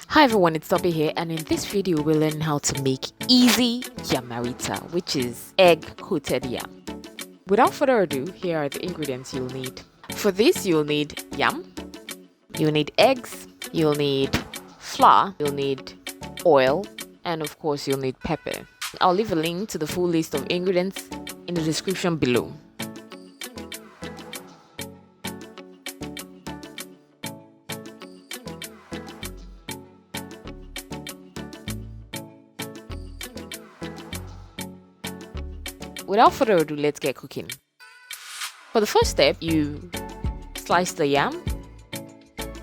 Hi everyone, it's Toby here, and in this video we'll learn how to make easy Yamarita, which is egg coated yam. Without further ado, here are the ingredients you'll need. For this you'll need yam, you'll need eggs, you'll need flour, you'll need oil, and of course you'll need pepper. I'll leave a link to the full list of ingredients in the description below. Without further ado, let's get cooking. For the first step, you slice the yam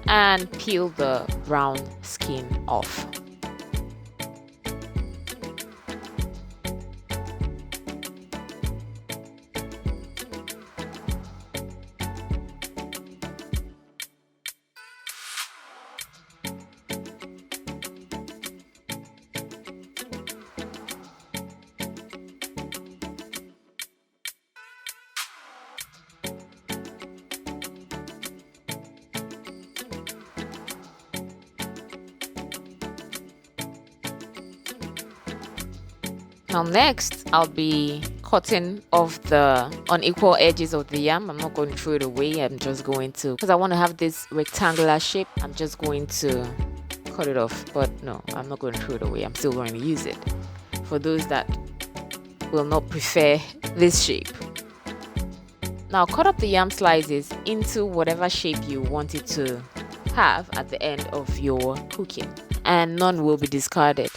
and peel the brown skin off. Now next, I'll be cutting off the unequal edges of the yam. I'm not going to throw it away. I'm just going to, because I want to have this rectangular shape, I'm just going to cut it off. But no, I'm not going to throw it away. I'm still going to use it for those that will not prefer this shape. Now cut up the yam slices into whatever shape you want it to have at the end of your cooking, and none will be discarded.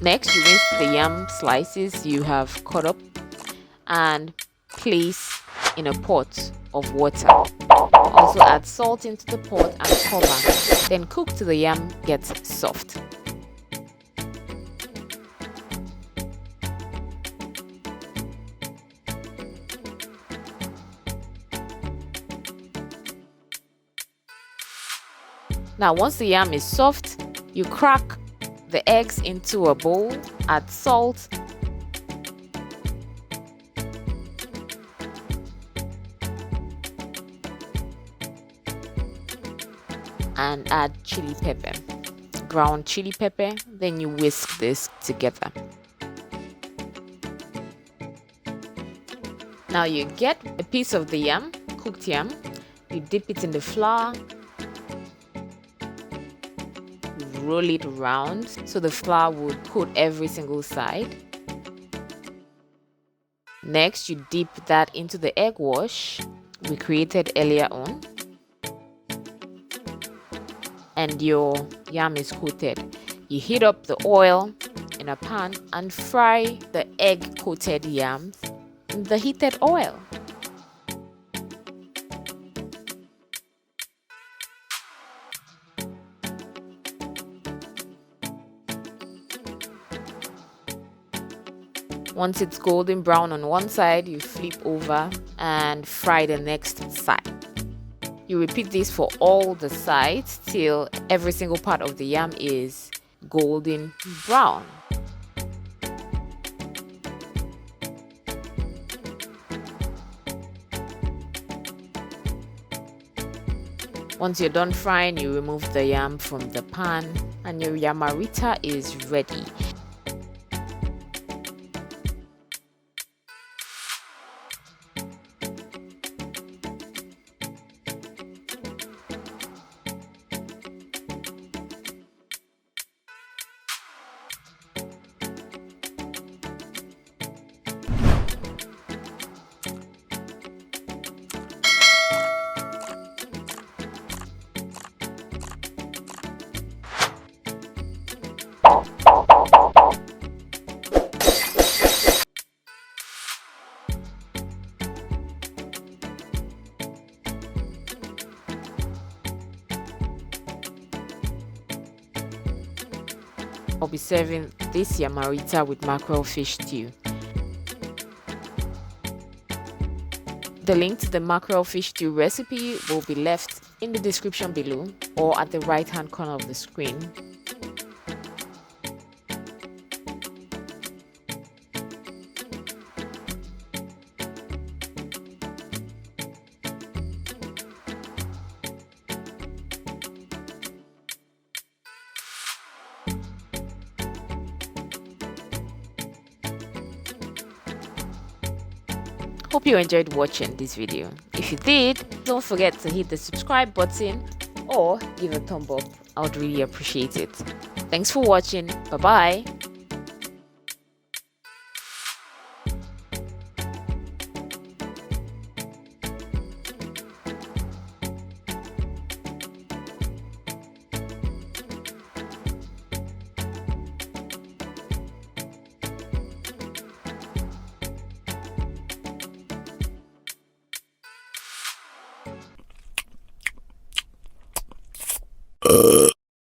Next, you rinse the yam slices you have cut up and place in a pot of water. Also add salt into the pot and cover. Then cook till the yam gets soft. Now once the yam is soft, you crack the eggs into a bowl, add salt, and add chili pepper, ground chili pepper. Then you whisk this together. Now you get a piece of the yam, cooked yam, you dip it in the flour, roll it around so the flour would coat every single side. Next, you dip that into the egg wash we created earlier on, and your yam is coated. You heat up the oil in a pan and fry the egg coated yams in the heated oil. Once it's golden brown on one side, you flip over and fry the next side. You repeat this for all the sides till every single part of the yam is golden brown. Once you're done frying, you remove the yam from the pan and your Yamarita is ready. I'll be serving this Yamarita with mackerel fish stew. The link to the mackerel fish stew recipe will be left in the description below or at the right hand corner of the screen. Hope you enjoyed watching this video. If you did, don't forget to hit the subscribe button or give a thumb up. I would really appreciate it. Thanks for watching. Bye bye.